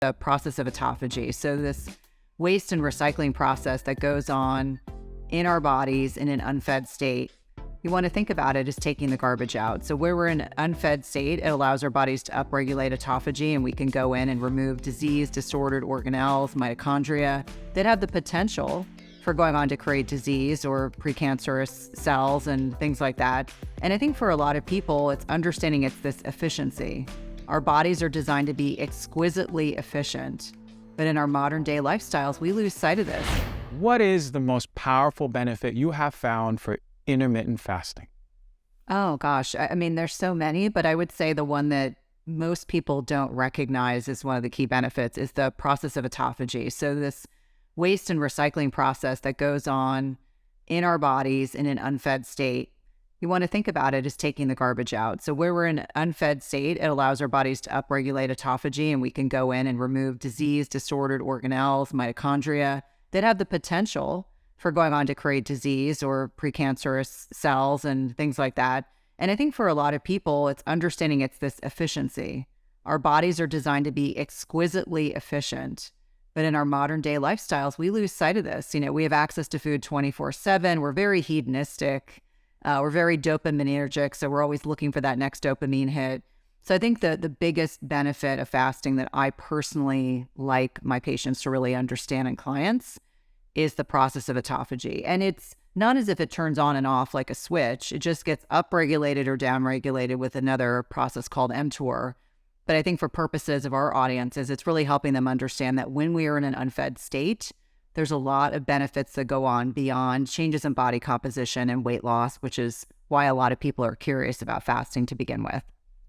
the process of autophagy. So this waste and recycling process that goes on in our bodies in an unfed state. You want to think about it as taking the garbage out. So where we're in an unfed state, it allows our bodies to upregulate autophagy, and we can go in and remove disease, disordered organelles, mitochondria that have the potential for going on to create disease or precancerous cells and things like that. And I think for a lot of people, it's understanding it's this efficiency. Our bodies are designed to be exquisitely efficient, but in our modern day lifestyles, we lose sight of this. What is the most powerful benefit you have found for intermittent fasting? Oh gosh, I mean, there's so many, but I would say the one that most people don't recognize as one of the key benefits is the process of autophagy. So this waste and recycling process that goes on in our bodies in an unfed state. You want to think about it as taking the garbage out. So where we're in an unfed state, it allows our bodies to upregulate autophagy, and we can go in and remove disease, disordered organelles, mitochondria that have the potential for going on to create disease or precancerous cells and things like that. And I think for a lot of people, it's understanding it's this efficiency. Our bodies are designed to be exquisitely efficient, but in our modern day lifestyles, we lose sight of this. We have access to food 24/7. We're very hedonistic. We're very dopaminergic, so we're always looking for that next dopamine hit. So I think the biggest benefit of fasting that I personally like my patients to really understand and clients is the process of autophagy. And it's not as if it turns on and off like a switch. It just gets upregulated or downregulated with another process called mTOR. But I think for purposes of our audiences, it's really helping them understand that when we are in an unfed state, there's a lot of benefits that go on beyond changes in body composition and weight loss, which is why a lot of people are curious about fasting to begin with.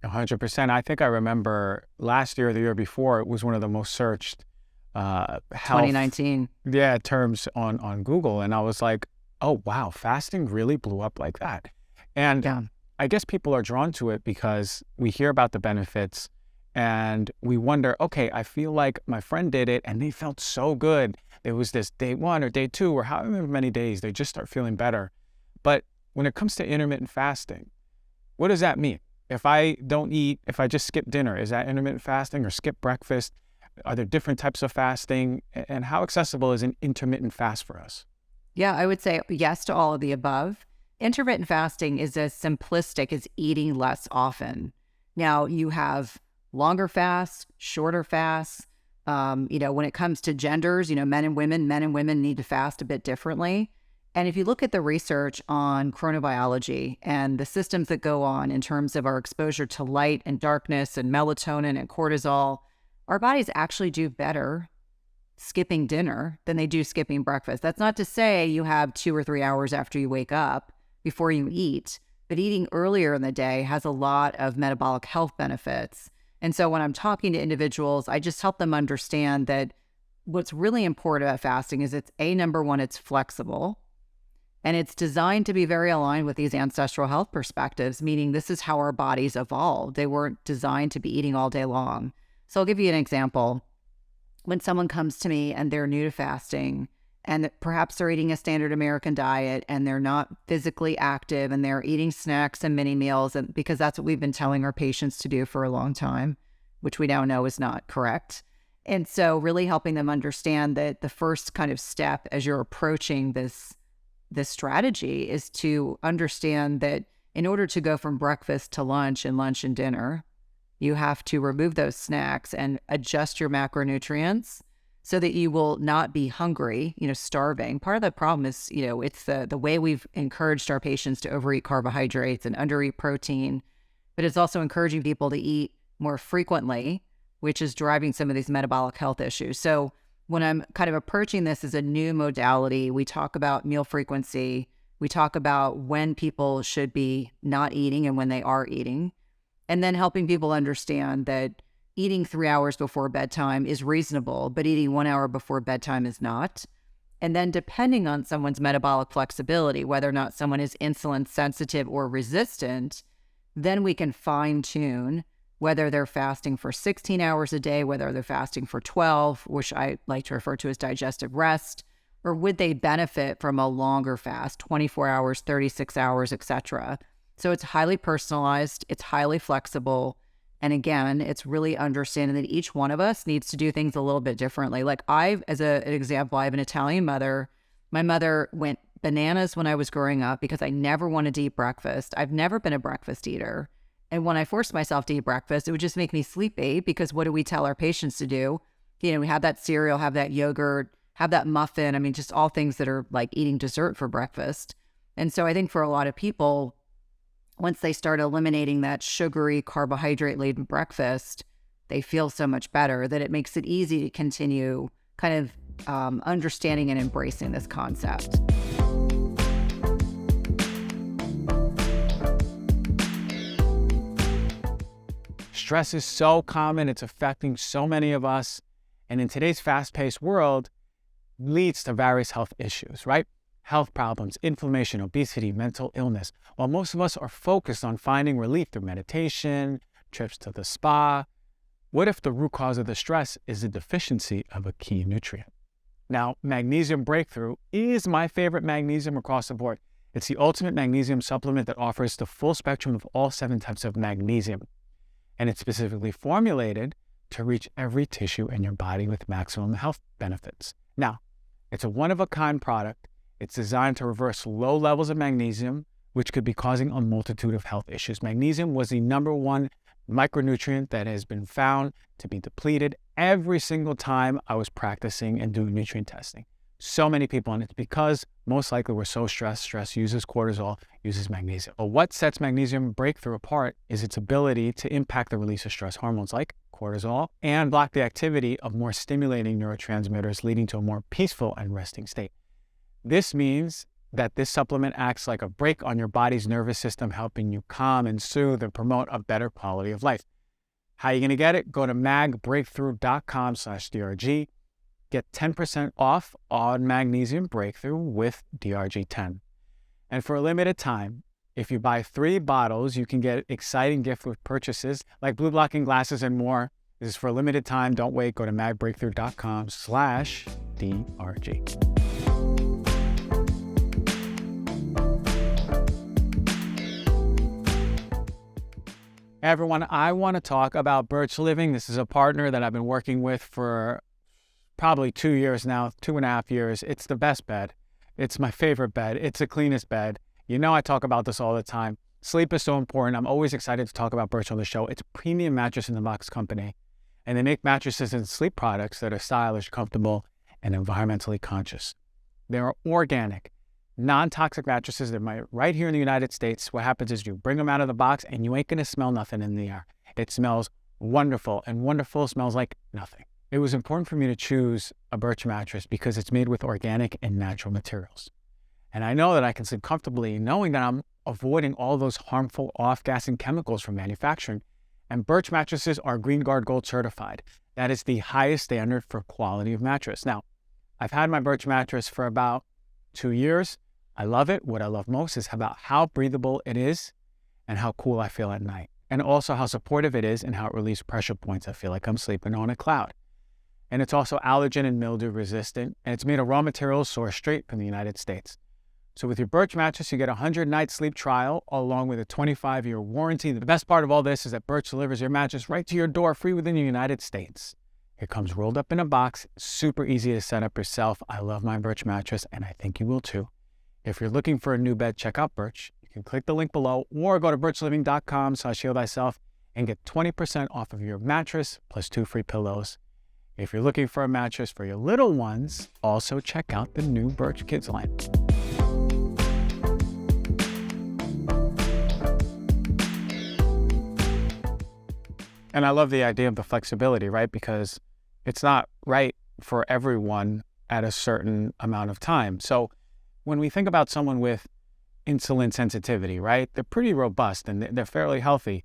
100%. I think I remember last year or the year before, it was one of the most searched health 2019. terms on Google. And I was like, oh, wow, fasting really blew up like that. And Yeah. I guess people are drawn to it because we hear about the benefits and we wonder, okay, I feel like my friend did it and they felt so good. There was this day 1 or day 2 or however many days, they just start feeling better. But when it comes to intermittent fasting, what does that mean? If I don't eat, if I just skip dinner, is that intermittent fasting, or skip breakfast? Are there different types of fasting? And how accessible is an intermittent fast for us? Yeah, I would say yes to all of the above. Intermittent fasting is as simplistic as eating less often. Now, you have longer fasts, shorter fasts. When it comes to genders, men and women need to fast a bit differently. And if you look at the research on chronobiology and the systems that go on in terms of our exposure to light and darkness and melatonin and cortisol, our bodies actually do better skipping dinner than they do skipping breakfast. That's not to say you have 2 or 3 hours after you wake up before you eat, but eating earlier in the day has a lot of metabolic health benefits. And so when I'm talking to individuals, I just help them understand that what's really important about fasting is number one, it's flexible. And it's designed to be very aligned with these ancestral health perspectives, meaning this is how our bodies evolved. They weren't designed to be eating all day long. So I'll give you an example. When someone comes to me and they're new to fasting, and perhaps they're eating a standard American diet and they're not physically active and they're eating snacks and mini meals, and because that's what we've been telling our patients to do for a long time, which we now know is not correct. And so really helping them understand that the first kind of step as you're approaching this strategy is to understand that in order to go from breakfast to lunch and dinner, you have to remove those snacks and adjust your macronutrients so that you will not be hungry, starving. Part of the problem is, it's the way we've encouraged our patients to overeat carbohydrates and undereat protein, but it's also encouraging people to eat more frequently, which is driving some of these metabolic health issues. So when I'm kind of approaching this as a new modality, we talk about meal frequency. We talk about when people should be not eating and when they are eating, and then helping people understand that eating 3 hours before bedtime is reasonable, but eating 1 hour before bedtime is not. And then depending on someone's metabolic flexibility, whether or not someone is insulin sensitive or resistant, then we can fine tune whether they're fasting for 16 hours a day, whether they're fasting for 12, which I like to refer to as digestive rest, or would they benefit from a longer fast, 24 hours, 36 hours, etc. So it's highly personalized, it's highly flexible, And again, it's really understanding that each one of us needs to do things a little bit differently. Like as an example, I have an Italian mother. My mother went bananas when I was growing up because I never wanted to eat breakfast. I've never been a breakfast eater. And when I forced myself to eat breakfast, it would just make me sleepy because what do we tell our patients to do? We have that cereal, have that yogurt, have that muffin. I mean, just all things that are like eating dessert for breakfast. And so I think for a lot of people, once they start eliminating that sugary, carbohydrate-laden breakfast, they feel so much better that it makes it easy to continue kind of understanding and embracing this concept. Stress is so common, it's affecting so many of us, and in today's fast-paced world, leads to various health issues, right? Health problems, inflammation, obesity, mental illness. While most of us are focused on finding relief through meditation, trips to the spa, what if the root cause of the stress is a deficiency of a key nutrient? Now, Magnesium Breakthrough is my favorite magnesium across the board. It's the ultimate magnesium supplement that offers the full spectrum of all 7 types of magnesium. And it's specifically formulated to reach every tissue in your body with maximum health benefits. Now, it's a one-of-a-kind product. It's designed to reverse low levels of magnesium, which could be causing a multitude of health issues. Magnesium was the #1 micronutrient that has been found to be depleted every single time I was practicing and doing nutrient testing. So many people, and it's because most likely we're so stressed. Stress uses cortisol, uses magnesium. But what sets Magnesium Breakthrough apart is its ability to impact the release of stress hormones like cortisol and block the activity of more stimulating neurotransmitters, leading to a more peaceful and resting state. This means that this supplement acts like a brake on your body's nervous system, helping you calm and soothe and promote a better quality of life. How are you going to get it? Go to magbreakthrough.com/DRG. Get 10% off on Magnesium Breakthrough with DRG10. And for a limited time, if you buy 3 bottles, you can get exciting gift with purchases like blue blocking glasses and more. This is for a limited time. Don't wait. Go to magbreakthrough.com/DRG. Hey everyone, I want to talk about Birch Living. This is a partner that I've been working with for probably 2 years now, 2.5 years. It's the best bed. It's my favorite bed. It's the cleanest bed. You know I talk about this all the time. Sleep is so important. I'm always excited to talk about Birch on the show. It's a premium mattress in the box company, and they make mattresses and sleep products that are stylish, comfortable, and environmentally conscious. They're organic, non-toxic mattresses. They're made right here in the United States. What happens is you bring them out of the box and you ain't gonna smell nothing in the air. It smells wonderful, and wonderful smells like nothing. It was important for me to choose a Birch mattress because it's made with organic and natural materials. And I know that I can sleep comfortably knowing that I'm avoiding all those harmful off-gassing chemicals from manufacturing. And Birch mattresses are Green Guard Gold certified. That is the highest standard for quality of mattress. Now, I've had my Birch mattress for about 2 years. I love it. What I love most is about how breathable it is and how cool I feel at night. And also how supportive it is and how it relieves pressure points. I feel like I'm sleeping on a cloud. And it's also allergen and mildew resistant. And it's made of raw materials sourced straight from the United States. So with your Birch mattress, you get a 100-night sleep trial along with a 25-year warranty. The best part of all this is that Birch delivers your mattress right to your door free within the United States. It comes rolled up in a box, super easy to set up yourself. I love my Birch mattress, and I think you will too. If you're looking for a new bed, check out Birch. You can click the link below or go to birchliving.com/heal-thyself and get 20% off of your mattress plus 2 free pillows. If you're looking for a mattress for your little ones, also check out the new Birch Kids line. And I love the idea of the flexibility, right? Because it's not right for everyone at a certain amount of time. So when we think about someone with insulin sensitivity, right? They're pretty robust and they're fairly healthy.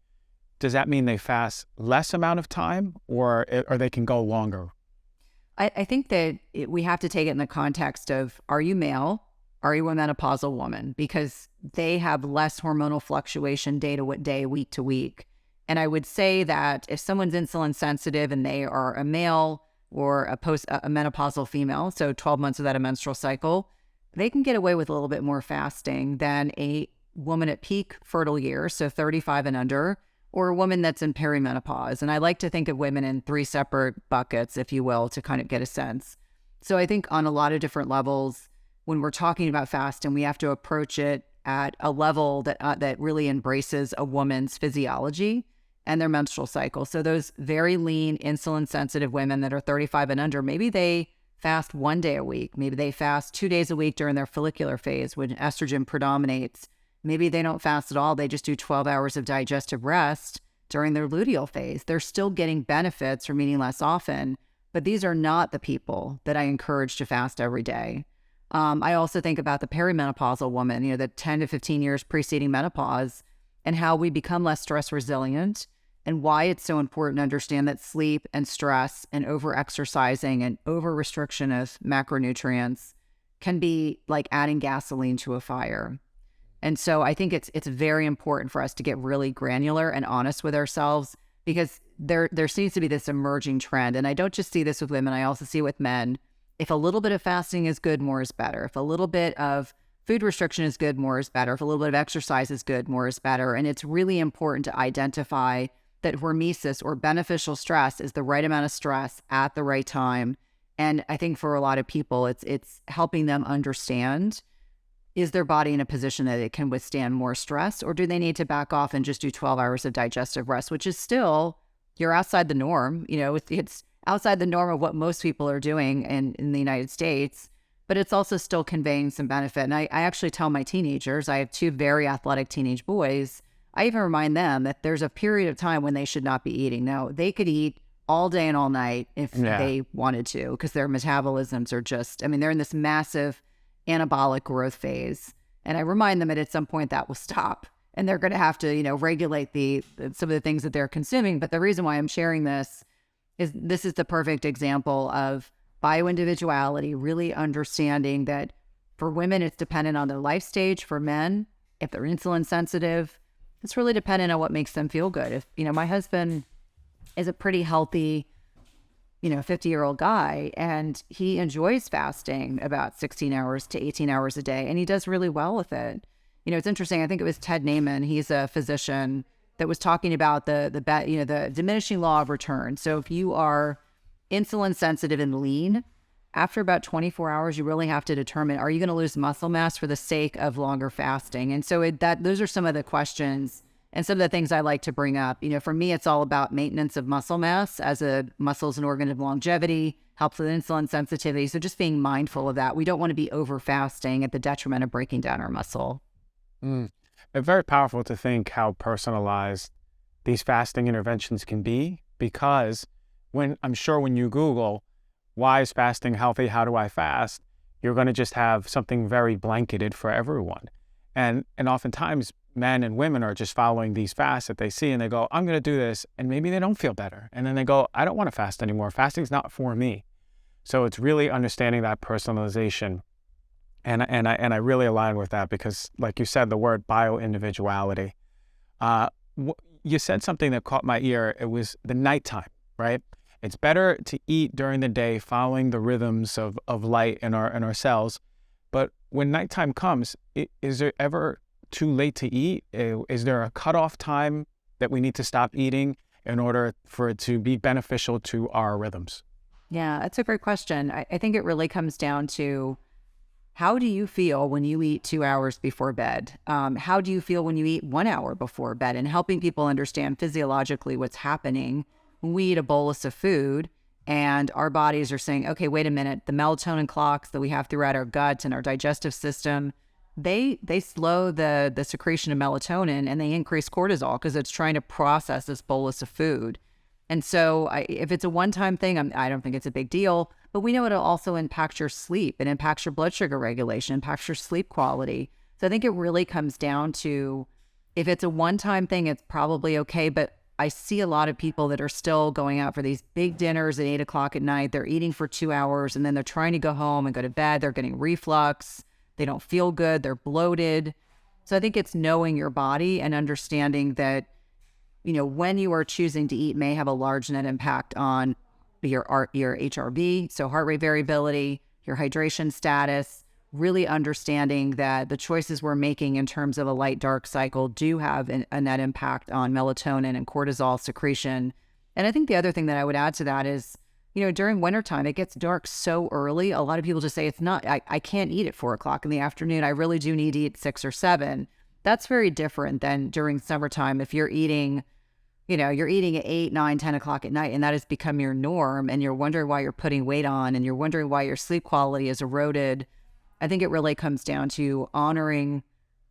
Does that mean they fast less amount of time or they can go longer? I think that we have to take it in the context of, are you male? Are you a menopausal woman? Because they have less hormonal fluctuation day to day, week to week. And I would say that if someone's insulin sensitive and they are a male or a menopausal female, so 12 months without a menstrual cycle, they can get away with a little bit more fasting than a woman at peak fertile years, so 35 and under, or a woman that's in perimenopause. And I like to think of women in three separate buckets, if you will, to kind of get a sense. So I think on a lot of different levels, when we're talking about fasting, we have to approach it at a level that really embraces a woman's physiology and their menstrual cycle. So those very lean, insulin-sensitive women that are 35 and under, maybe they fast 1 day a week. Maybe they fast 2 days a week during their follicular phase when estrogen predominates. Maybe they don't fast at all. They just do 12 hours of digestive rest during their luteal phase. They're still getting benefits from eating less often, but these are not the people that I encourage to fast every day. I also think about the perimenopausal woman, the 10 to 15 years preceding menopause, and how we become less stress resilient, and why it's so important to understand that sleep and stress and over-exercising and over-restriction of macronutrients can be like adding gasoline to a fire. And so I think it's very important for us to get really granular and honest with ourselves, because there seems to be this emerging trend. And I don't just see this with women, I also see it with men. If a little bit of fasting is good, more is better. If a little bit of food restriction is good, more is better. If a little bit of exercise is good, more is better. And it's really important to identify that hormesis, or beneficial stress, is the right amount of stress at the right time. And I think for a lot of people, it's helping them understand, is their body in a position that it can withstand more stress, or do they need to back off and just do 12 hours of digestive rest, which is still, you're outside the norm. It's outside the norm of what most people are doing in the United States, but it's also still conveying some benefit. And I actually tell my teenagers, I have 2 very athletic teenage boys, I even remind them that there's a period of time when they should not be eating. Now, they could eat all day and all night if they wanted to, because their metabolisms are just, they're in this massive anabolic growth phase. And I remind them that at some point that will stop, and they're going to have to, regulate some of the things that they're consuming. But the reason why I'm sharing this is the perfect example of bio-individuality, really understanding that for women, it's dependent on their life stage. For men, if they're insulin sensitive, it's really dependent on what makes them feel good. If, my husband is a pretty healthy, 50-year-old guy, and he enjoys fasting about 16 hours to 18 hours a day, and he does really well with it. It's interesting. I think it was Ted Naiman. He's a physician that was talking about the diminishing law of return. So if you are insulin sensitive and lean, after about 24 hours, you really have to determine, are you going to lose muscle mass for the sake of longer fasting? And so those are some of the questions and some of the things I like to bring up. For me, it's all about maintenance of muscle mass, as muscle is an organ of longevity, helps with insulin sensitivity. So just being mindful of that. We don't want to be over fasting at the detriment of breaking down our muscle. It's very powerful to think how personalized these fasting interventions can be, because when you Google, why is fasting healthy? How do I fast? You're going to just have something very blanketed for everyone. And oftentimes men and women are just following these fasts that they see, and they go, I'm going to do this. And maybe they don't feel better. And then they go, I don't want to fast anymore. Fasting's not for me. So it's really understanding that personalization. And I really align with that, because like you said, the word bio-individuality, you said something that caught my ear. It was the nighttime, right? It's better to eat during the day, following the rhythms of light in our cells. But when nighttime comes, is there ever too late to eat? Is there a cutoff time that we need to stop eating in order for it to be beneficial to our rhythms? Yeah, that's a great question. I think it really comes down to, how do you feel when you eat 2 hours before bed? How do you feel when you eat 1 hour before bed? And helping people understand physiologically what's happening when we eat a bolus of food and our bodies are saying, okay, wait a minute, the melatonin clocks that we have throughout our guts and our digestive system, they slow the secretion of melatonin, and they increase cortisol because it's trying to process this bolus of food. And so if it's a one-time thing, I don't think it's a big deal, but we know it'll also impact your sleep. It impacts your blood sugar regulation, impacts your sleep quality. So I think it really comes down to, if it's a one-time thing, it's probably okay. But I see a lot of people that are still going out for these big dinners at 8 o'clock at night. They're eating for 2 hours, and then they're trying to go home and go to bed. They're getting reflux. They don't feel good. They're bloated. So I think it's knowing your body and understanding that, when you are choosing to eat may have a large net impact on your HRV, so heart rate variability, your hydration status, really understanding that the choices we're making in terms of a light dark cycle do have a net impact on melatonin and cortisol secretion. And I think the other thing that I would add to that is, during wintertime, it gets dark so early. A lot of people just say I can't eat at 4 o'clock in the afternoon. I really do need to eat 6 or 7. That's very different than during summertime. If you're eating, you're eating at 8, 9, 10 o'clock at night, and that has become your norm, and you're wondering why you're putting weight on, and you're wondering why your sleep quality is eroded. I think it really comes down to honoring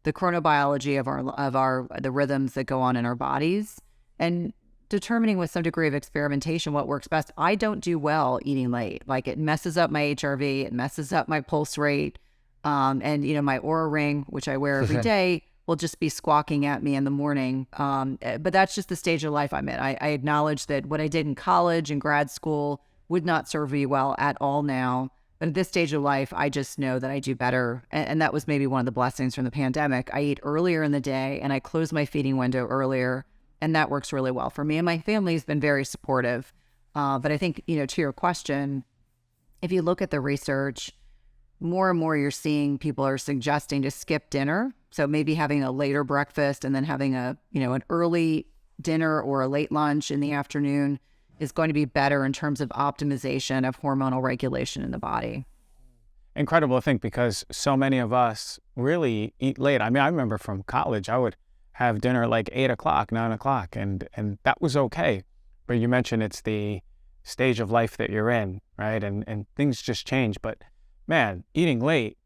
the chronobiology of the rhythms that go on in our bodies, and determining with some degree of experimentation what works best. I don't do well eating late. Like, it messes up my HRV, it messes up my pulse rate, and my Oura ring, which I wear every day, will just be squawking at me in the morning. But that's just the stage of life I'm in. I acknowledge that what I did in college and grad school would not serve me well at all now. But at this stage of life, I just know that I do better. And that was maybe one of the blessings from the pandemic. I eat earlier in the day and I close my feeding window earlier. And that works really well for me. And my family's been very supportive. But I think, to your question, if you look at the research, more and more you're seeing people are suggesting to skip dinner. So maybe having a later breakfast and then having an early dinner or a late lunch in the afternoon is going to be better in terms of optimization of hormonal regulation in the body. Incredible to think, because so many of us really eat late. I mean, I remember from college, I would have dinner at like 8 o'clock, 9 o'clock, and that was okay. But you mentioned it's the stage of life that you're in, right? And things just change. But man, eating late,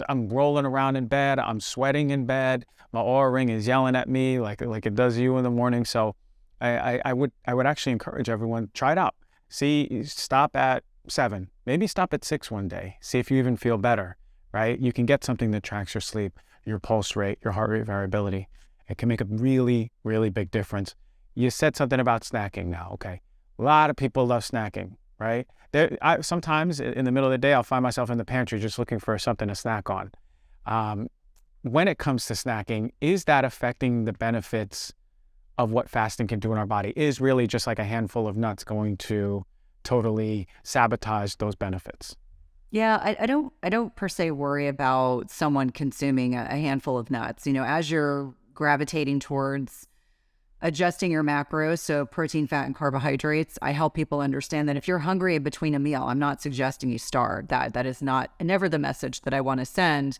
I'm rolling around in bed, I'm sweating in bed, my Oura ring is yelling at me like it does you in the morning. So I would actually encourage everyone, try it out. Stop at 7, maybe stop at 6 one day. See if you even feel better, right? You can get something that tracks your sleep, your pulse rate, your heart rate variability. It can make a really, really big difference. You said something about snacking now, okay? A lot of people love snacking, right? Sometimes in the middle of the day, I'll find myself in the pantry just looking for something to snack on. When it comes to snacking, is that affecting the benefits of what fasting can do in our body? Is really just like a handful of nuts going to totally sabotage those benefits? Yeah, I don't per se worry about someone consuming a handful of nuts. As you're gravitating towards adjusting your macros, so protein, fat, and carbohydrates, I help people understand that if you're hungry in between a meal, I'm not suggesting you starve. That is never the message that I want to send.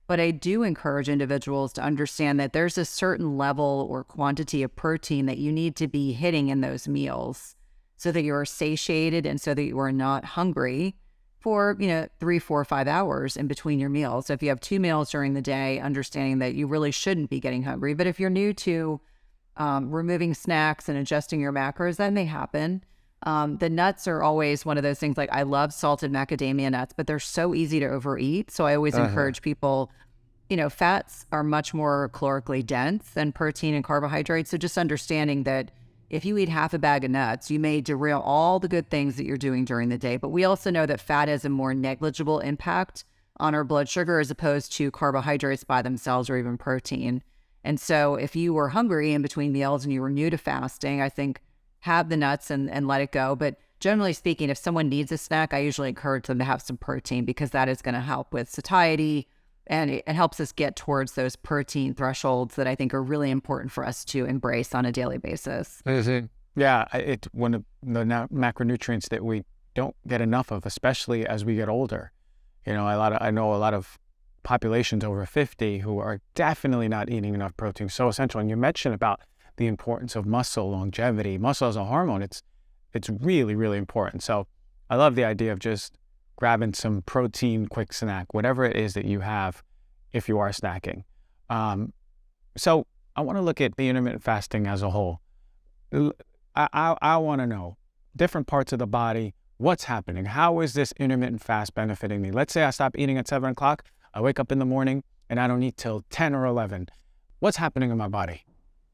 But I do encourage individuals to understand that there's a certain level or quantity of protein that you need to be hitting in those meals so that you're satiated and so that you are not hungry for, 3, 4, 5 hours in between your meals. So if you have 2 meals during the day, understanding that you really shouldn't be getting hungry. But if you're new to removing snacks and adjusting your macros, that may happen. The nuts are always one of those things. Like, I love salted macadamia nuts, but they're so easy to overeat. So I always encourage people, fats are much more calorically dense than protein and carbohydrates. So just understanding that if you eat half a bag of nuts, you may derail all the good things that you're doing during the day. But we also know that fat has a more negligible impact on our blood sugar as opposed to carbohydrates by themselves or even protein. And so if you were hungry in between meals and you were new to fasting, I think have the nuts and let it go. But generally speaking, if someone needs a snack, I usually encourage them to have some protein, because that is going to help with satiety, and it helps us get towards those protein thresholds that I think are really important for us to embrace on a daily basis. Yeah, it's one of the macronutrients that we don't get enough of, especially as we get older. I know a lot of populations over 50 who are definitely not eating enough protein. So essential. And you mentioned about the importance of muscle longevity. Muscle as a hormone, it's really, really important. So I love the idea of just grabbing some protein quick snack, whatever it is that you have, if you are snacking. So I want to look at the intermittent fasting as a whole. I want to know different parts of the body, what's happening. How is this intermittent fast benefiting me? Let's say I stop eating at 7 o'clock. I wake up in the morning and I don't eat till 10 or 11. What's happening in my body?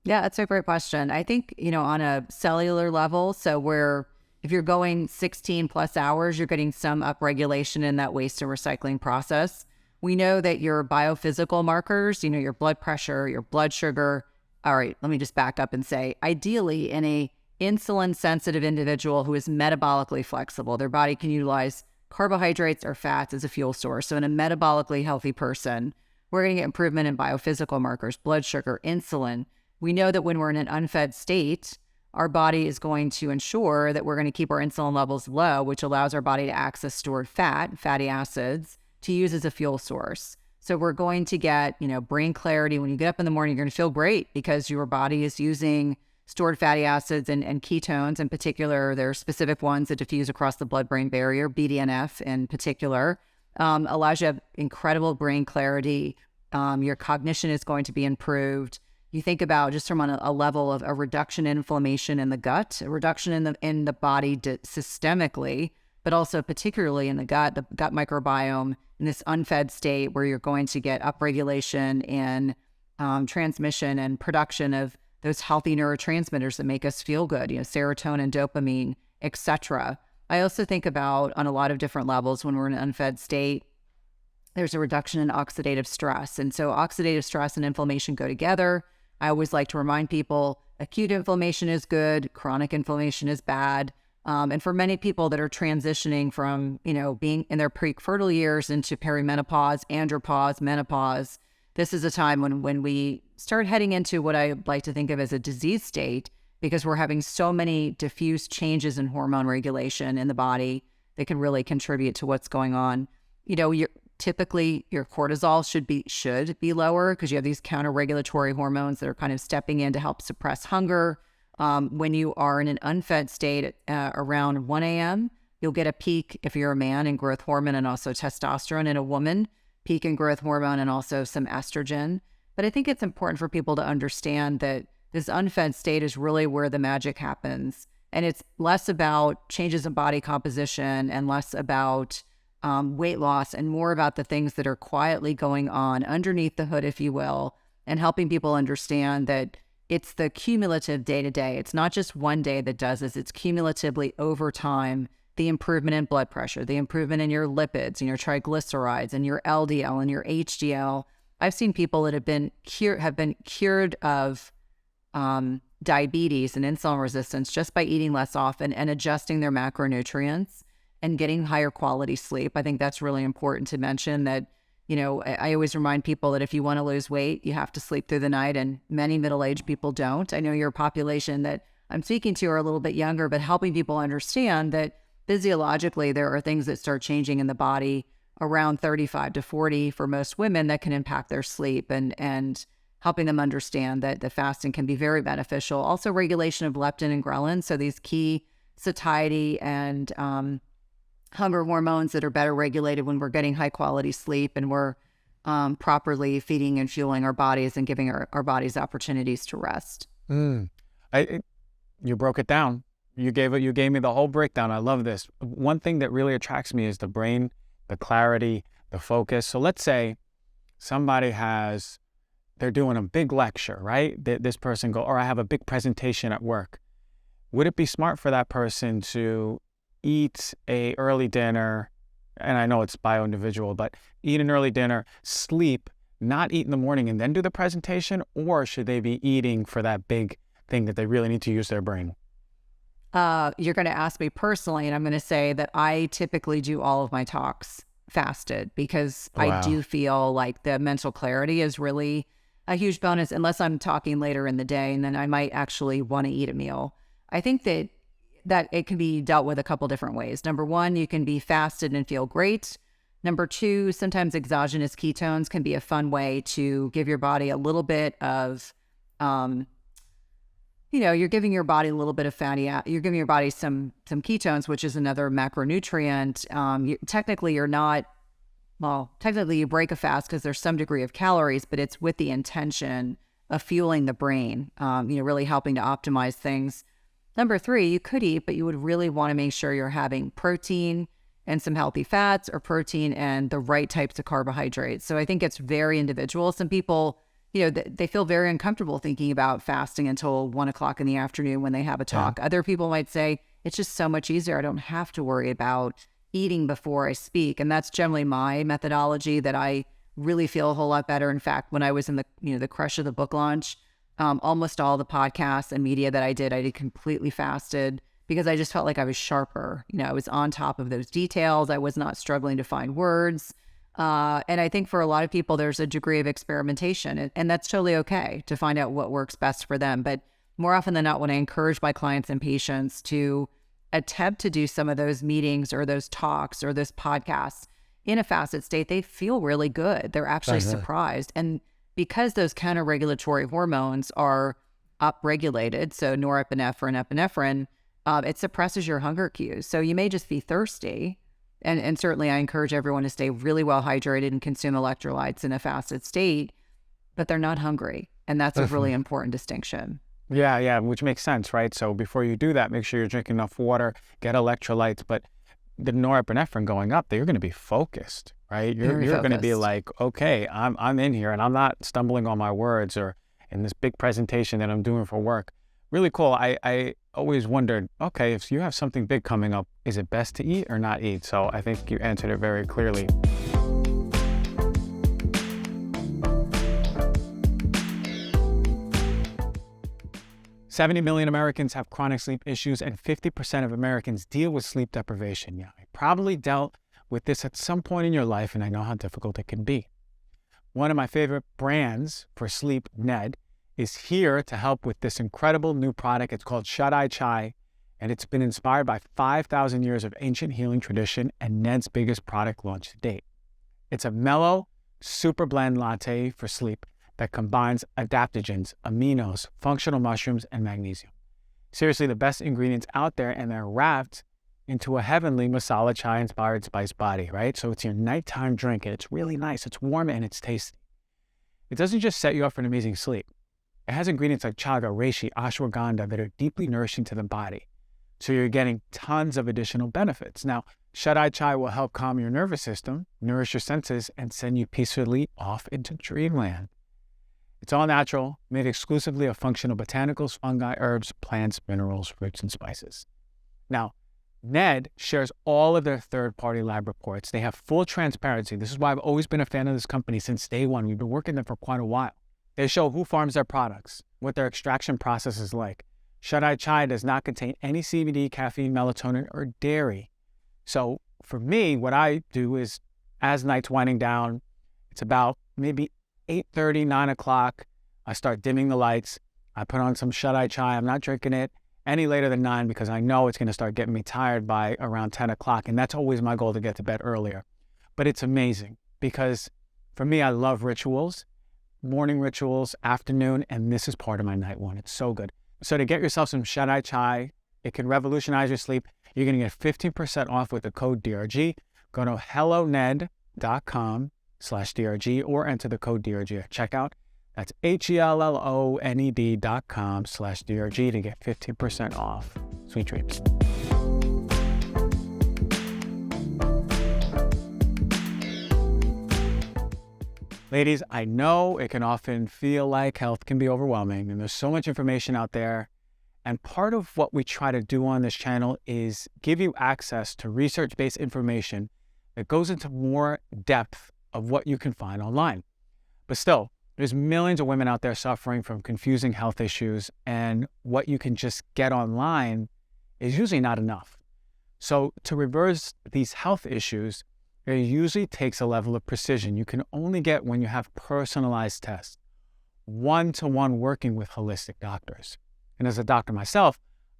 Yeah, that's a great question. I think, on a cellular level, so if you're going 16 plus hours, you're getting some upregulation in that waste and recycling process. We know that your biophysical markers, your blood pressure, your blood sugar. All right, let me just back up and say, ideally in a insulin sensitive individual who is metabolically flexible, their body can utilize carbohydrates or fats as a fuel source. So in a metabolically healthy person, we're going to get improvement in biophysical markers, blood sugar, insulin. We know that when we're in an unfed state, our body is going to ensure that we're going to keep our insulin levels low, which allows our body to access stored fat, fatty acids, to use as a fuel source. So we're going to get, brain clarity. When you get up in the morning, you're going to feel great because your body is using stored fatty acids and ketones in particular. There are specific ones that diffuse across the blood-brain barrier, BDNF in particular, allows you to have incredible brain clarity. Your cognition is going to be improved. You think about just from a level of a reduction in inflammation in the gut, a reduction in the body systemically, but also particularly in the gut microbiome in this unfed state where you're going to get upregulation and transmission and production of those healthy neurotransmitters that make us feel good, serotonin, dopamine, etc. I also think about on a lot of different levels when we're in an unfed state, there's a reduction in oxidative stress. And so oxidative stress and inflammation go together. I always like to remind people acute inflammation is good, chronic inflammation is bad. And for many people that are transitioning from, being in their pre-fertile years into perimenopause, andropause, menopause, this is a time when we start heading into what I like to think of as a disease state, because we're having so many diffuse changes in hormone regulation in the body that can really contribute to what's going on. Typically your cortisol should be lower because you have these counter-regulatory hormones that are kind of stepping in to help suppress hunger. When you are in an unfed state around 1 a.m., you'll get a peak if you're a man in growth hormone and also testosterone. In a woman, peak in growth hormone and also some estrogen. But I think it's important for people to understand that this unfed state is really where the magic happens. And it's less about changes in body composition and less about weight loss and more about the things that are quietly going on underneath the hood, if you will, and helping people understand that it's the cumulative day-to-day. It's not just one day that does this. It's cumulatively over time, the improvement in blood pressure, the improvement in your lipids and your triglycerides and your LDL and your HDL. I've seen people that have been cured of diabetes and insulin resistance just by eating less often and adjusting their macronutrients and getting higher quality sleep. I think that's really important to mention that, I always remind people that if you want to lose weight, you have to sleep through the night, and many middle-aged people don't. I know your population that I'm speaking to are a little bit younger, but helping people understand that physiologically there are things that start changing in the body around 35 to 40 for most women that can impact their sleep, and helping them understand that the fasting can be very beneficial. Also regulation of leptin and ghrelin, so these key satiety and hunger hormones that are better regulated when we're getting high quality sleep and we're properly feeding and fueling our bodies and giving our bodies opportunities to rest. You broke it down. You gave me the whole breakdown. I love this. One thing that really attracts me is the brain, the clarity, the focus. So let's say somebody they're doing a big lecture, right? This person or I have a big presentation at work. Would it be smart for that person to eat a early dinner, and I know it's bio-individual, but eat an early dinner, sleep, not eat in the morning, and then do the presentation? Or should they be eating for that big thing that they really need to use their brain? You're going to ask me personally, and I'm going to say that I typically do all of my talks fasted because I do feel like the mental clarity is really a huge bonus, unless I'm talking later in the day, and then I might actually want to eat a meal. I think that it can be dealt with a couple different ways. Number one, you can be fasted and feel great. Number two, sometimes exogenous ketones can be a fun way to give your body a little bit of, you're giving your body a little bit of you're giving your body some ketones, which is another macronutrient. Technically you break a fast because there's some degree of calories, but it's with the intention of fueling the brain, really helping to optimize things. Number three, you could eat, but you would really want to make sure you're having protein and some healthy fats, or protein and the right types of carbohydrates. So I think it's very individual. Some people, they feel very uncomfortable thinking about fasting until 1 o'clock in the afternoon when they have a talk. Yeah. Other people might say, it's just so much easier. I don't have to worry about eating before I speak. And that's generally my methodology that I really feel a whole lot better. In fact, when I was in the crush of the book launch, almost all the podcasts and media that I did completely fasted because I just felt like I was sharper. I was on top of those details. I was not struggling to find words. And I think for a lot of people, there's a degree of experimentation, and that's totally okay to find out what works best for them. But more often than not, when I encourage my clients and patients to attempt to do some of those meetings or those talks or those podcasts in a fasted state, they feel really good. They're actually surprised. And because those counter-regulatory hormones are upregulated, so norepinephrine, epinephrine, it suppresses your hunger cues. So you may just be thirsty. And certainly I encourage everyone to stay really well hydrated and consume electrolytes in a fasted state, but they're not hungry. And that's a really important distinction. Yeah, which makes sense, right? So before you do that, make sure you're drinking enough water, get electrolytes, but the norepinephrine going up, you're going to be focused, right? You're going to be like, okay, I'm in here and I'm not stumbling on my words or in this big presentation that I'm doing for work. Really cool. I always wondered, okay, if you have something big coming up, is it best to eat or not eat? So I think you answered it very clearly. $70 million Americans have chronic sleep issues, and 50% of Americans deal with sleep deprivation. Yeah, I probably dealt with this at some point in your life, and I know how difficult it can be. One of my favorite brands for sleep, Ned, is here to help with this incredible new product. It's called Shut-Eye Chai, and it's been inspired by 5,000 years of ancient healing tradition and Ned's biggest product launch to date. It's a mellow, super blend latte for sleep that combines adaptogens, aminos, functional mushrooms, and magnesium. Seriously, the best ingredients out there, and they're wrapped into a heavenly masala chai-inspired spice body, right? So it's your nighttime drink, and it's really nice. It's warm, and it's tasty. It doesn't just set you up for an amazing sleep. It has ingredients like chaga, reishi, ashwagandha that are deeply nourishing to the body. So you're getting tons of additional benefits. Now, Shut-Eye Chai will help calm your nervous system, nourish your senses, and send you peacefully off into dreamland. It's all natural, made exclusively of functional botanicals, fungi, herbs, plants, minerals, roots, and spices. Now, Ned shares all of their third-party lab reports. They have full transparency. This is why I've always been a fan of this company since day one. We've been working with them for quite a while. They show who farms their products, what their extraction process is like. Shut-Eye Chai does not contain any CBD, caffeine, melatonin, or dairy. So for me, what I do is, as night's winding down, it's about maybe 8:30, 9 o'clock, I start dimming the lights. I put on some Shut-Eye Chai. I'm not drinking it any later than 9 because I know it's going to start getting me tired by around 10 o'clock. And that's always my goal, to get to bed earlier. But it's amazing because for me, I love rituals, morning rituals, afternoon, and this is part of my night one. It's so good. So to get yourself some Shut-Eye Chai, it can revolutionize your sleep. You're going to get 15% off with the code DRG. Go to helloned.com/DRG or enter the code DRG at checkout. That's HELLONED.com/DRG to get 15% off. Sweet dreams. Ladies, I know it can often feel like health can be overwhelming and there's so much information out there. And part of what we try to do on this channel is give you access to research-based information that goes into more depth of what you can find online. But still, there's millions of women out there suffering from confusing health issues, and what you can just get online is usually not enough. So to reverse these health issues, it usually takes a level of precision you can only get when you have personalized tests, one-to-one working with holistic doctors. And as a doctor myself,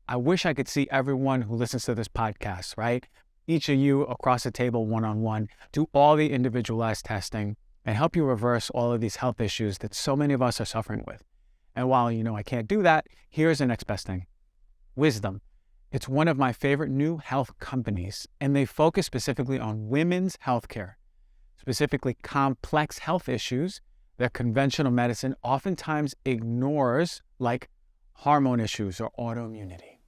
I wish I could see everyone who listens to this podcast, right? Each of you across the table, one-on-one, do all the individualized testing and help you reverse all of these health issues that so many of us are suffering with. And while I can't do that, here's the next best thing. Wisdom. It's one of my favorite new health companies, and they focus specifically on women's healthcare, specifically complex health issues that conventional medicine oftentimes ignores, like hormone issues or autoimmunity.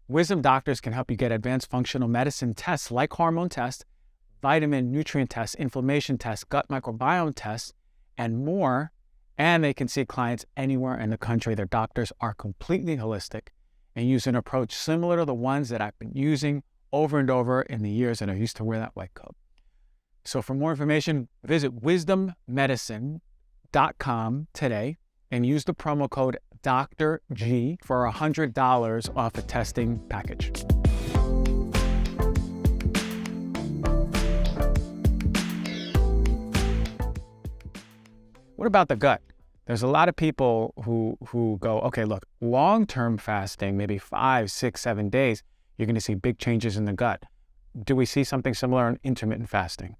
Wisdom doctors can help you get advanced functional medicine tests like hormone tests, vitamin, nutrient tests, inflammation tests, gut microbiome tests, and more. And they can see clients anywhere in the country. Their doctors are completely holistic and use an approach similar to the ones that I've been using over and over in the years that I used to wear that white coat. So for more information, visit wisdommedicine.com today and use the promo code Dr. G for $100 off a testing package. What about the gut? There's a lot of people who go, okay, look, long-term fasting, maybe 5, 6, 7 days, you're going to see big changes in the gut. Do we see something similar in intermittent fasting?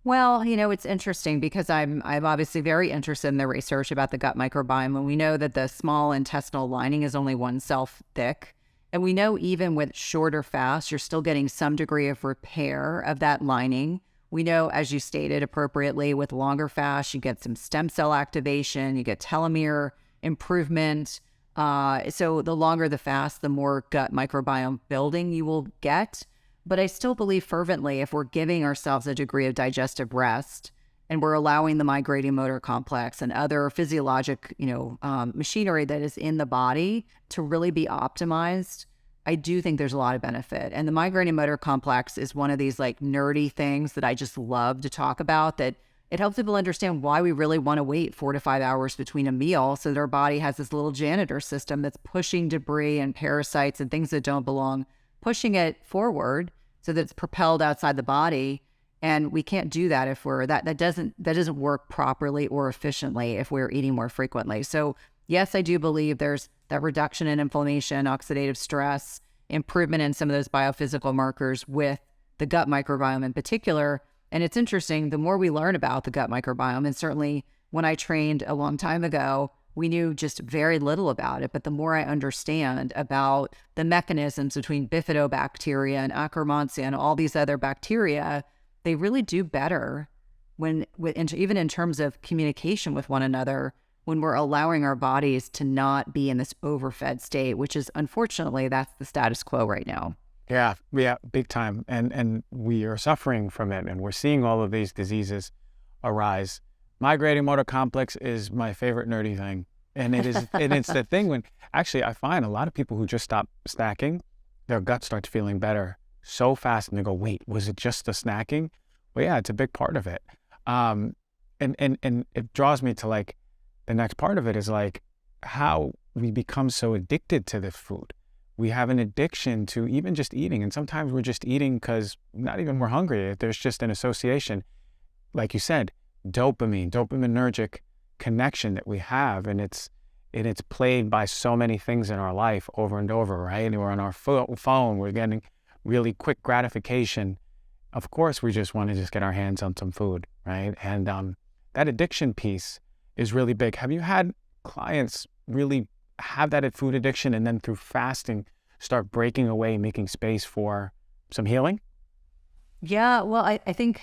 Well, it's interesting because I'm obviously very interested in the research about the gut microbiome, and we know that the small intestinal lining is only 1 cell thick. And we know even with shorter fasts, you're still getting some degree of repair of that lining. We know, as you stated appropriately, with longer fasts, you get some stem cell activation, you get telomere improvement. So the longer the fast, the more gut microbiome building you will get. But I still believe fervently, if we're giving ourselves a degree of digestive rest and we're allowing the migrating motor complex and other physiologic, machinery that is in the body to really be optimized, I do think there's a lot of benefit. And the migrating motor complex is one of these like nerdy things that I just love to talk about, that it helps people understand why we really want to wait 4 to 5 hours between a meal, so that our body has this little janitor system that's pushing debris and parasites and things that don't belong, pushing it forward so that it's propelled outside the body. And we can't do that if that doesn't work properly or efficiently if we're eating more frequently. So yes, I do believe there's that reduction in inflammation, oxidative stress, improvement in some of those biophysical markers with the gut microbiome in particular. And it's interesting, the more we learn about the gut microbiome, and certainly when I trained a long time ago, we knew just very little about it. But the more I understand about the mechanisms between bifidobacteria and Akkermansia and all these other bacteria, they really do better even in terms of communication with one another, when we're allowing our bodies to not be in this overfed state, which is, unfortunately, that's the status quo right now. Yeah, big time. And we are suffering from it, and we're seeing all of these diseases arise. Migrating motor complex is my favorite nerdy thing. And it is, and it's the thing when actually I find a lot of people who just stop snacking, their gut starts feeling better so fast, and they go, wait, was it just the snacking? Well, yeah, it's a big part of it. And it draws me to like, the next part of it is like how we become so addicted to this food. We have an addiction to even just eating. And sometimes we're just eating because not even we're hungry. There's just an association, like you said, dopaminergic connection that we have. And it's played by so many things in our life over and over, right? And we're on our phone, we're getting really quick gratification. Of course, we just want to just get our hands on some food, right? And that addiction piece is really big. Have you had clients really have that food addiction and then through fasting start breaking away, making space for some healing? Yeah, well, I think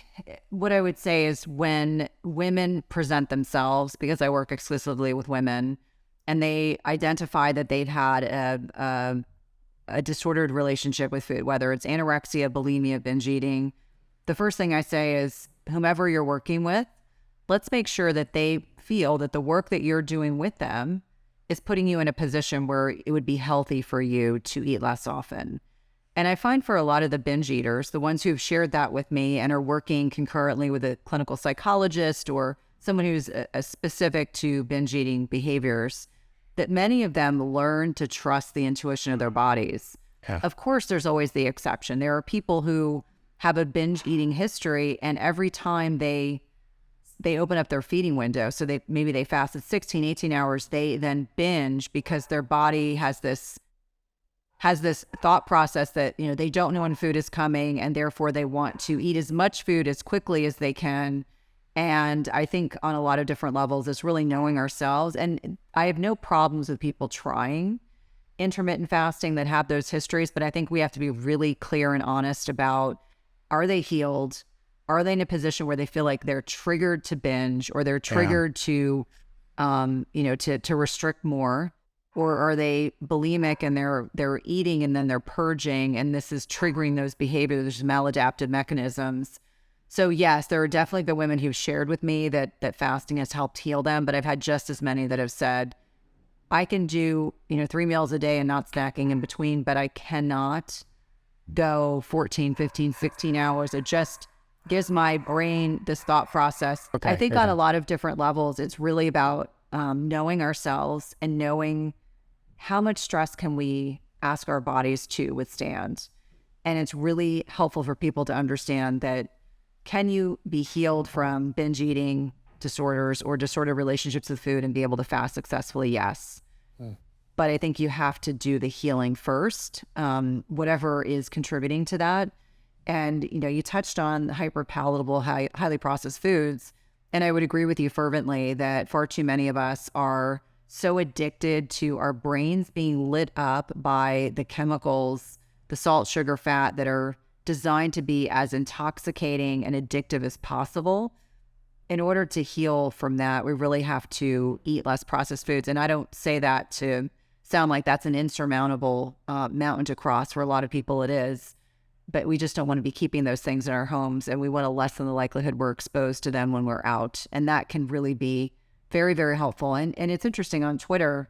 what I would say is when women present themselves, because I work exclusively with women, and they identify that they've had a disordered relationship with food, whether it's anorexia, bulimia, binge eating, the first thing I say is, whomever you're working with, let's make sure that they feel that the work that you're doing with them is putting you in a position where it would be healthy for you to eat less often. And I find for a lot of the binge eaters, the ones who've shared that with me and are working concurrently with a clinical psychologist or someone who's specific to binge eating behaviors, that many of them learn to trust the intuition of their bodies. Yeah. Of course, there's always the exception. There are people who have a binge eating history, and every time they open up their feeding window, so maybe they fasted 16, 18 hours, they then binge because their body has this thought process that, they don't know when food is coming, and therefore they want to eat as much food as quickly as they can. And I think on a lot of different levels, it's really knowing ourselves. And I have no problems with people trying intermittent fasting that have those histories, but I think we have to be really clear and honest about, are they healed? Are they in a position where they feel like they're triggered to binge, or they're triggered to restrict more? Or are they bulimic and they're eating and then they're purging, and this is triggering those behaviors, those maladaptive mechanisms? So yes, there are definitely the women who've shared with me that fasting has helped heal them, but I've had just as many that have said, I can do 3 meals a day and not snacking in between, but I cannot go 14, 15, 16 hours. It just gives my brain this thought process. Okay, I think on a lot of different levels, it's really about knowing ourselves and knowing how much stress can we ask our bodies to withstand? And it's really helpful for people to understand that, can you be healed from binge eating disorders or disordered relationships with food and be able to fast successfully? Yes. But I think you have to do the healing first, whatever is contributing to that. And, you touched on hyper-palatable, highly processed foods. And I would agree with you fervently that far too many of us are so addicted to our brains being lit up by the chemicals, the salt, sugar, fat that are designed to be as intoxicating and addictive as possible. In order to heal from that, we really have to eat less processed foods. And I don't say that to sound like that's an insurmountable mountain to cross. For a lot of people it is, but we just don't want to be keeping those things in our homes, and we want to lessen the likelihood we're exposed to them when we're out. And that can really be very, very helpful. And it's interesting, on Twitter,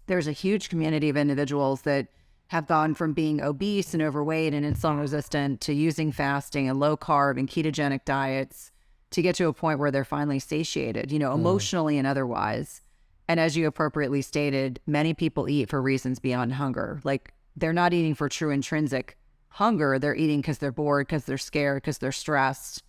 there's a huge community of individuals that have gone from being obese and overweight and insulin resistant to using fasting and low carb and ketogenic diets to get to a point where they're finally satiated, emotionally and otherwise. And as you appropriately stated, many people eat for reasons beyond hunger. Like, they're not eating for true intrinsic hunger. They're eating because they're bored, because they're scared, because they're stressed.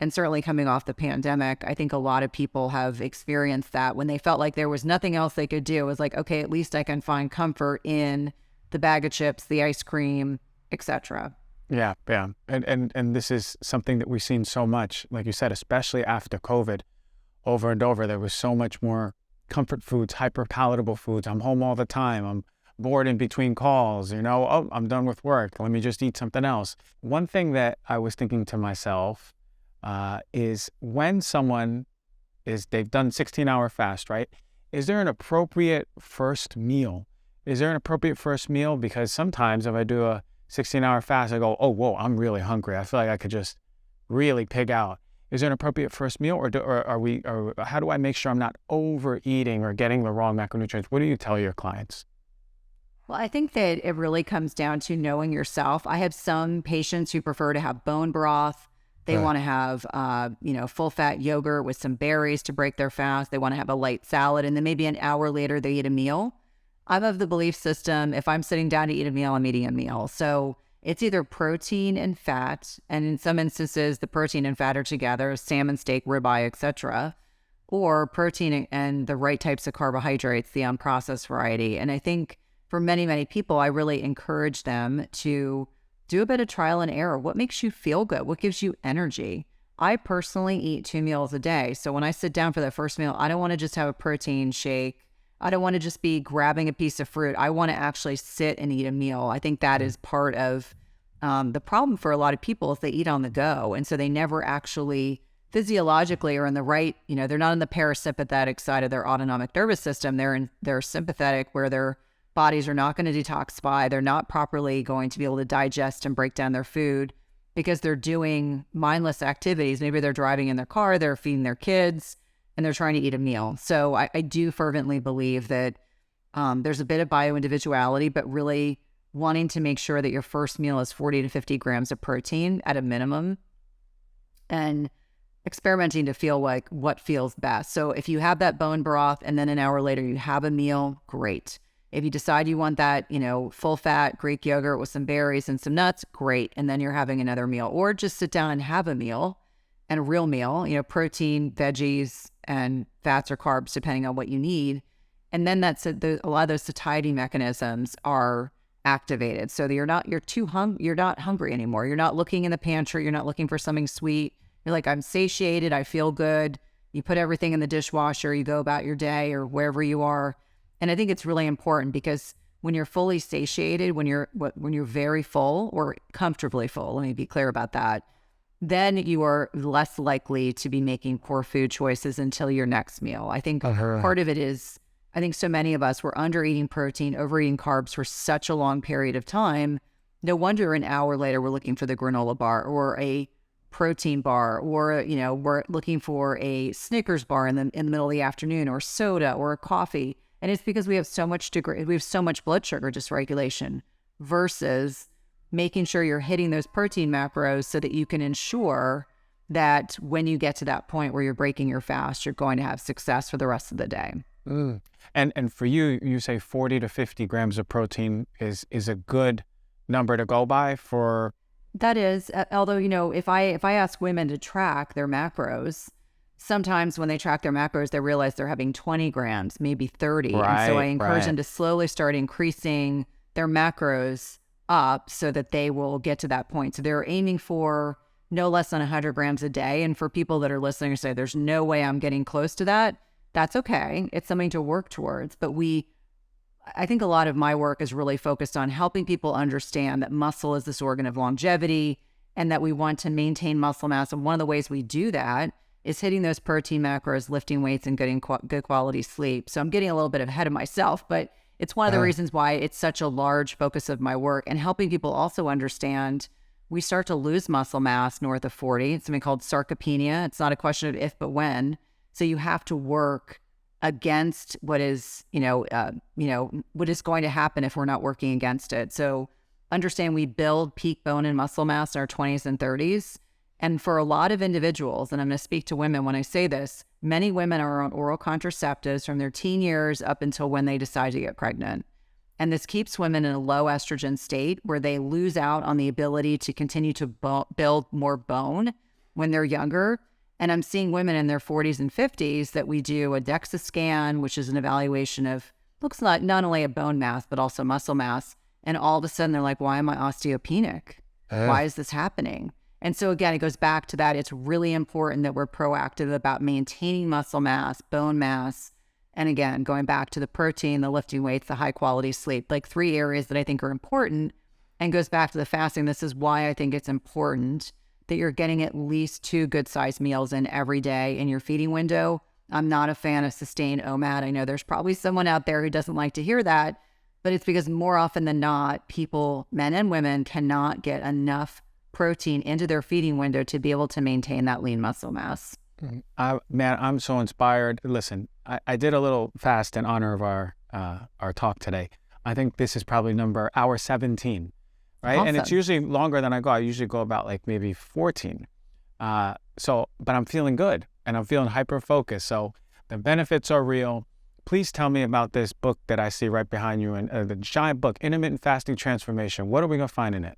And certainly coming off the pandemic, I think a lot of people have experienced that when they felt like there was nothing else they could do. It was like, okay, at least I can find comfort in the bag of chips, the ice cream, etc. Yeah. And this is something that we've seen so much, like you said, especially after COVID, over and over. There was so much more comfort foods, hyper palatable foods. I'm home all the time. I'm bored in between calls, oh, I'm done with work. Let me just eat something else. One thing that I was thinking to myself is, when someone they've done 16-hour fast, right? Is there an appropriate first meal? Because sometimes if I do a 16-hour fast, I go, oh, whoa, I'm really hungry. I feel like I could just really pig out. Is there an appropriate first meal, or how do I make sure I'm not overeating or getting the wrong macronutrients? What do you tell your clients? Well, I think that it really comes down to knowing yourself. I have some patients who prefer to have bone broth. They want to have, full fat yogurt with some berries to break their fast. They want to have a light salad, and then maybe an hour later they eat a meal. I'm of the belief system, if I'm sitting down to eat a meal, I'm eating a meal. So it's either protein and fat, and in some instances, the protein and fat are together, salmon, steak, ribeye, etc., or protein and the right types of carbohydrates, the unprocessed variety. And I think for many, many people, I really encourage them to do a bit of trial and error. What makes you feel good? What gives you energy? I personally eat 2 meals a day. So when I sit down for that first meal, I don't want to just have a protein shake. I don't want to just be grabbing a piece of fruit. I want to actually sit and eat a meal. I think that is part of the problem for a lot of people, is they eat on the go. And so they never actually physiologically are in the right, they're not in the parasympathetic side of their autonomic nervous system. They're in their sympathetic, where their bodies are not going to detoxify. They're not properly going to be able to digest and break down their food because they're doing mindless activities. Maybe they're driving in their car, they're feeding their kids, and they're trying to eat a meal. So I do fervently believe that there's a bit of bio-individuality, but really wanting to make sure that your first meal is 40 to 50 grams of protein at a minimum, and experimenting to feel like what feels best. So if you have that bone broth and then an hour later you have a meal, great. If you decide you want that, full fat Greek yogurt with some berries and some nuts, great. And then you're having another meal. Or just sit down and have a meal, and a real meal, protein, veggies, and fats or carbs, depending on what you need. And then a lot of those satiety mechanisms are activated. So that you're not hungry anymore. You're not looking in the pantry. You're not looking for something sweet. You're like, I'm satiated. I feel good. You put everything in the dishwasher. You go about your day or wherever you are. And I think it's really important, because when you're fully satiated, when you're very full or comfortably full, let me be clear about that, then you are less likely to be making poor food choices until your next meal. I think part of it is, I think so many of us were under eating protein, overeating carbs for such a long period of time. No wonder an hour later we're looking for the granola bar or a protein bar, or we're looking for a Snickers bar in the middle of the afternoon, or soda or a coffee. And it's because we have so much blood sugar dysregulation, versus making sure you're hitting those protein macros so that you can ensure that when you get to that point where you're breaking your fast, you're going to have success for the rest of the day. Mm. And for you, you say 40 to 50 grams of protein is a good number to go by for. That is, although, if I ask women to track their macros, sometimes when they track their macros, they realize they're having 20 grams, maybe 30. And so I Right, encourage right. them to slowly start increasing their macros up so that they will get to that point. So they're aiming for no less than 100 grams a day. And for people that are listening and say, there's no way I'm getting close to that, that's okay. It's something to work towards. But I think a lot of my work is really focused on helping people understand that muscle is this organ of longevity and that we want to maintain muscle mass. And one of the ways we do that is hitting those protein macros, lifting weights, and getting good quality sleep. So I'm getting a little bit ahead of myself, but it's one of the reasons why it's such a large focus of my work, and helping people also understand we start to lose muscle mass north of 40. It's something called sarcopenia. It's not a question of if, but when. So you have to work against what is, what is going to happen if we're not working against it. So understand we build peak bone and muscle mass in our 20s and 30s. And for a lot of individuals, and I'm going to speak to women when I say this, many women are on oral contraceptives from their teen years up until when they decide to get pregnant. And this keeps women in a low estrogen state where they lose out on the ability to continue to build more bone when they're younger. And I'm seeing women in their 40s and 50s that we do a DEXA scan, which is an evaluation of, looks like not only at bone mass, but also muscle mass. And all of a sudden they're like, why am I osteopenic? Why is this happening? And so again, it goes back to that. It's really important that we're proactive about maintaining muscle mass, bone mass, and again, going back to the protein, the lifting weights, the high quality sleep, like 3 areas that I think are important, and goes back to the fasting. This is why I think it's important that you're getting at least 2 good sized meals in every day in your feeding window. I'm not a fan of sustained OMAD. I know there's probably someone out there who doesn't like to hear that, but it's because more often than not, people, men and women, cannot get enough protein into their feeding window to be able to maintain that lean muscle mass. Man, I'm so inspired. Listen, I did a little fast in honor of our talk today. I think this is probably hour 17, right? Awesome. And it's usually longer than I go. I usually go about like maybe 14. But I'm feeling good and I'm feeling hyper focused. So the benefits are real. Please tell me about this book that I see right behind you, and the giant book, Intermittent Fasting Transformation. What are we going to find in it?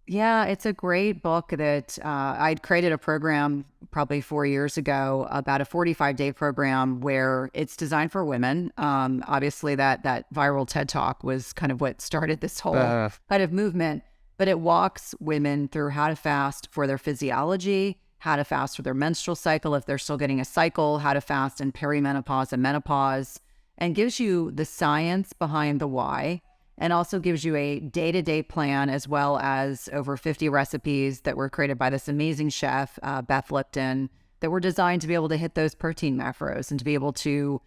Yeah, it's a great book that I'd created a program probably 4 years ago, about a 45-day program where it's designed for women. Obviously, that viral TED Talk was kind of what started this whole kind of movement, but it walks women through how to fast for their physiology, how to fast for their menstrual cycle if they're still getting a cycle, how to fast in perimenopause and menopause, and gives you the science behind the why, and also gives you a day-to-day plan, as well as over 50 recipes that were created by this amazing chef, Beth Lipton, that were designed to be able to hit those protein macros and to be able to,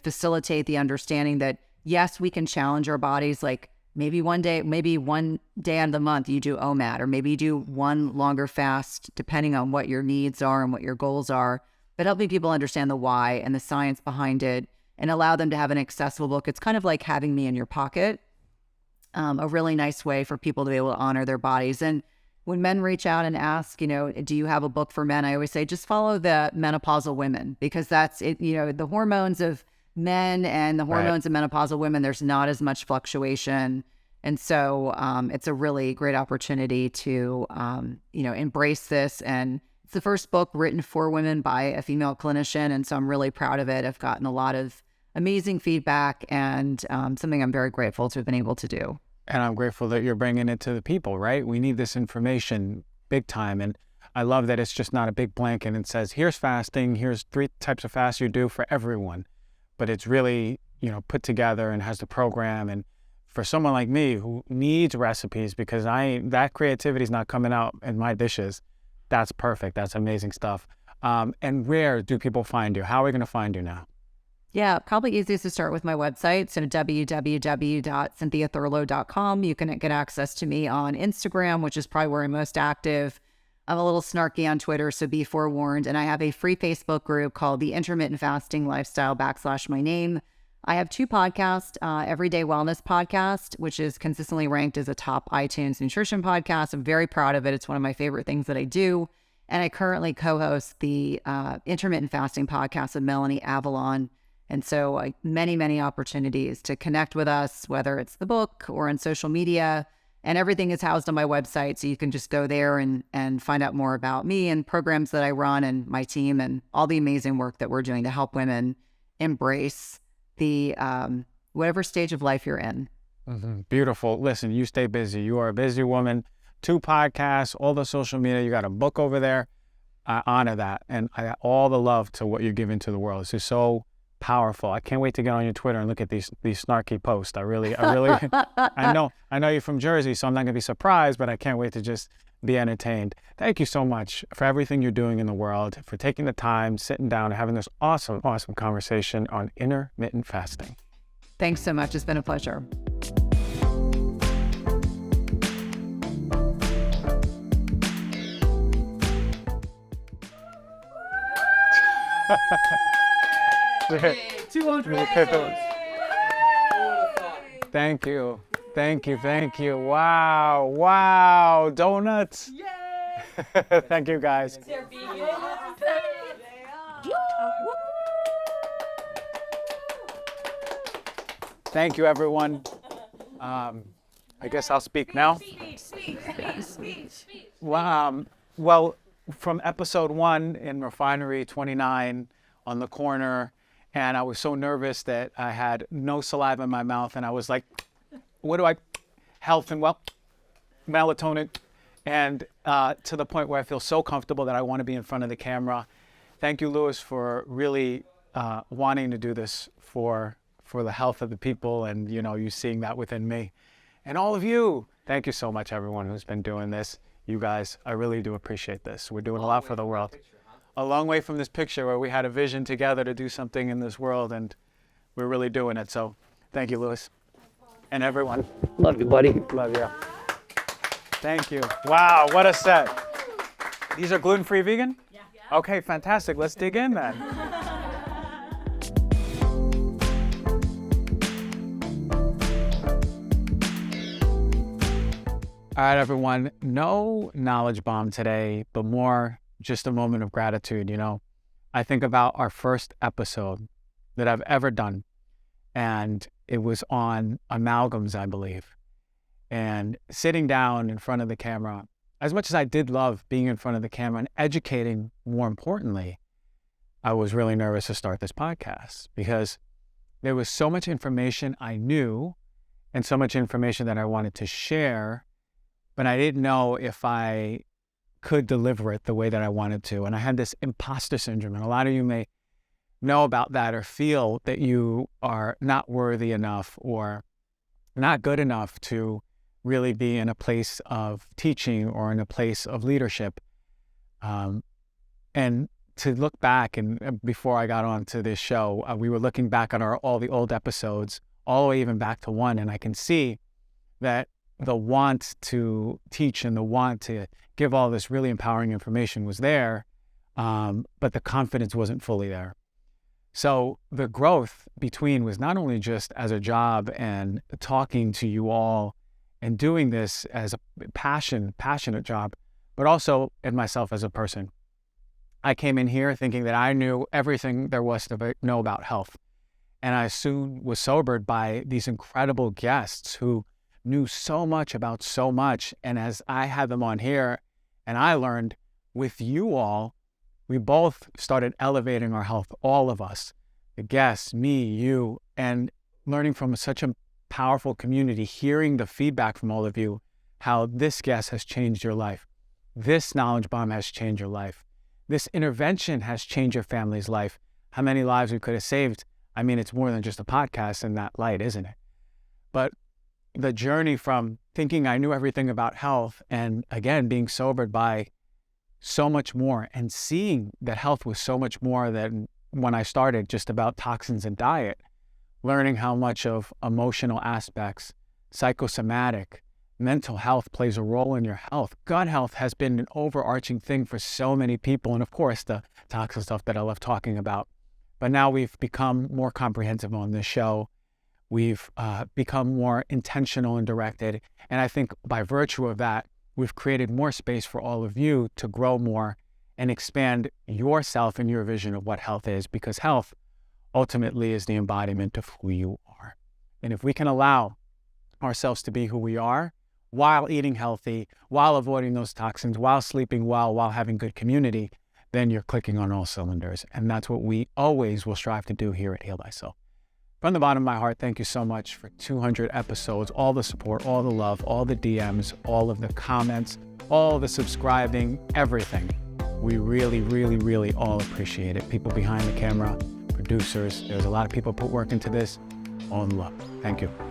facilitate the understanding that, yes, we can challenge our bodies. Like maybe one day out of the month you do OMAD, or maybe you do one longer fast, depending on what your needs are and what your goals are, but helping people understand the why and the science behind it and allow them to have an accessible book. It's kind of like having me in your pocket. A really nice way for people to be able to honor their bodies. And when men reach out and ask, do you have a book for men? I always say, just follow the menopausal women, because that's it. The hormones of men and the hormones of menopausal women, there's not as much fluctuation. And so it's a really great opportunity to, embrace this. And it's the first book written for women by a female clinician. And so I'm really proud of it. I've gotten a lot of amazing feedback, and something I'm very grateful to have been able to do. And I'm grateful that you're bringing it to the people, right? We need this information big time. And I love that it's just not a big blanket and says, here's fasting, here's 3 types of fast you do for everyone. But it's really, put together and has the program. And for someone like me who needs recipes, because that creativity is not coming out in my dishes, that's perfect. That's amazing stuff. And where do people find you? How are we going to find you now? Yeah, probably easiest to start with my website. So www.cynthiathurlow.com. You can get access to me on Instagram, which is probably where I'm most active. I'm a little snarky on Twitter, so be forewarned. And I have a free Facebook group called the Intermittent Fasting Lifestyle / my name. I have 2 podcasts, Everyday Wellness Podcast, which is consistently ranked as a top iTunes nutrition podcast. I'm very proud of it. It's one of my favorite things that I do. And I currently co-host the Intermittent Fasting Podcast with Melanie Avalon. And so many, many opportunities to connect with us, whether it's the book or on social media. And everything is housed on my website. So you can just go there and find out more about me and programs that I run and my team and all the amazing work that we're doing to help women embrace the whatever stage of life you're in. Mm-hmm. Beautiful. Listen, you stay busy. You are a busy woman. 2 podcasts, all the social media. You got a book over there. I honor that. And I got all the love to what you're giving to the world. It's just so powerful. I can't wait to get on your Twitter and look at these snarky posts. I really, I know you're from Jersey, so I'm not gonna be surprised, but I can't wait to just be entertained. Thank you so much for everything you're doing in the world, for taking the time, sitting down, and having this awesome conversation on intermittent fasting. Thanks so much. It's been a pleasure. Thank you. Wow. Donuts. Yay! Thank you, guys. Thank you, everyone. I guess I'll speak now. Well, from episode 1 in Refinery 29 on the corner, and I was so nervous that I had no saliva in my mouth, and I was like, health and melatonin, and to the point where I feel so comfortable that I want to be in front of the camera. Thank you, Louis, for really wanting to do this for the health of the people, and you seeing that within me. And all of you, thank you so much, everyone who's been doing this. You guys, I really do appreciate this. We're doing a lot for the world. A long way from this picture where we had a vision together to do something in this world, and we're really doing it. So thank you, Louis. And everyone. Love you, buddy. Love you. Thank you. Wow, what a set. These are gluten-free vegan? Yeah. Okay, fantastic. Let's dig in then. All right, everyone, no knowledge bomb today, but more just a moment of gratitude. I think about our first episode that I've ever done, and it was on amalgams, I believe. And sitting down in front of the camera, as much as I did love being in front of the camera and educating, more importantly, I was really nervous to start this podcast because there was so much information I knew and so much information that I wanted to share, but I didn't know if I could deliver it the way that I wanted to. And I had this imposter syndrome, and a lot of you may know about that or feel that you are not worthy enough or not good enough to really be in a place of teaching or in a place of leadership. And to look back, and before I got onto this show, we were looking back on all the old episodes, all the way even back to 1, and I can see that the want to teach and the want to give all this really empowering information was there, but the confidence wasn't fully there. So the growth between was not only just as a job and talking to you all and doing this as a passionate job, but also in myself as a person. I came in here thinking that I knew everything there was to know about health. And I soon was sobered by these incredible guests who knew so much about so much. And as I had them on here and I learned with you all, we both started elevating our health, all of us, the guests, me, you, and learning from such a powerful community, hearing the feedback from all of you, how this guest has changed your life. This knowledge bomb has changed your life. This intervention has changed your family's life. How many lives we could have saved? I mean, it's more than just a podcast in that light, isn't it? But the journey from thinking I knew everything about health and again, being sobered by so much more and seeing that health was so much more than when I started just about toxins and diet, learning how much of emotional aspects, psychosomatic, mental health plays a role in your health. Gut health has been an overarching thing for so many people. And of course, the toxic stuff that I love talking about. But now we've become more comprehensive on this show. We've become more intentional and directed. And I think by virtue of that, we've created more space for all of you to grow more and expand yourself and your vision of what health is, because health ultimately is the embodiment of who you are. And if we can allow ourselves to be who we are while eating healthy, while avoiding those toxins, while sleeping well, while having good community, then you're clicking on all cylinders. And that's what we always will strive to do here at Heal Thyself. From the bottom of my heart, thank you so much for 200 episodes, all the support, all the love, all the DMs, all of the comments, all the subscribing, everything. We really, really, really all appreciate it. People behind the camera, producers, there's a lot of people put work into this. All in love. Thank you.